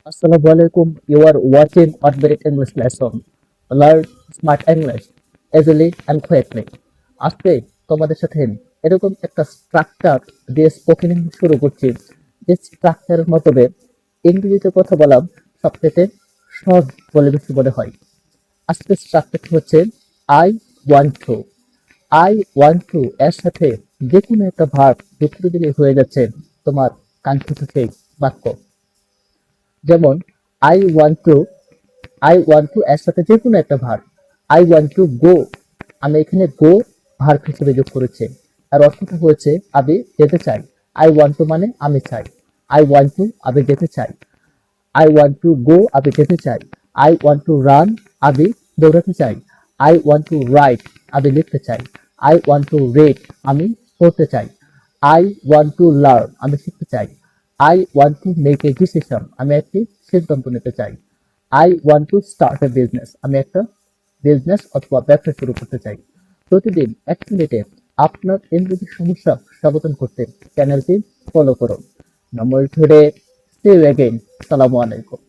Assalamualaikum. You are watching Outbreak English lesson. Learn smart English easily and quickly. আজকে তোমাদের সাথে এরকম একটা স্ট্রাকচার দিয়ে স্পোকেন ইংলিশ শুরু করছি, যে স্ট্রাকচারের মাধ্যমে ইংরেজিতে কথা বলা সবচেয়ে সহজ বলে বেশি মনে হয়। আজকের স্ট্রাকচারটি হচ্ছে I want to. I want to এর সাথে যে কোনো একটা ভার্ব যুক্ত দিলে হয়ে যাচ্ছে তোমার কাঙ্ক্ষিত সেই বাক্য। যেমন I want to, I want to এর সাথে যে কোনো একটা verb. I want to go, আমি এখানে গো ভার্ব হিসেবে যোগ করেছি। আর অর্থটা হয়েছে আমি যেতে চাই। আই ওয়ান্ট টু মানে আমি চাই। আই ওয়ান্ট টু আমি যেতে চাই। আই ওয়ান্ট টু গো আমি যেতে চাই। আই ওয়ান্ট টু রান আমি দৌড়াতে চাই। আই ওয়ান্ট টু রাইট আমি লিখতে চাই। আই ওয়ান্ট টু রিড আমি পড়তে চাই। আই ওয়ান্ট টু লার্ন আমি শিখতে চাই। I want to make a decision আমি একটি সিদ্ধান্ত নিতে চাই। I want to start A business আমি একটা বিজনেস অথবা ব্যবসা শুরু করতে চাই। প্রতিদিন 1 মিনিটে আপনার ইংরেজি সমস্যা সমাধান করতে চ্যানেলটি ফলো করুন। নম্বর টুডে, সি ইউ অ্যাগেইন। আসসালামু আলাইকুম।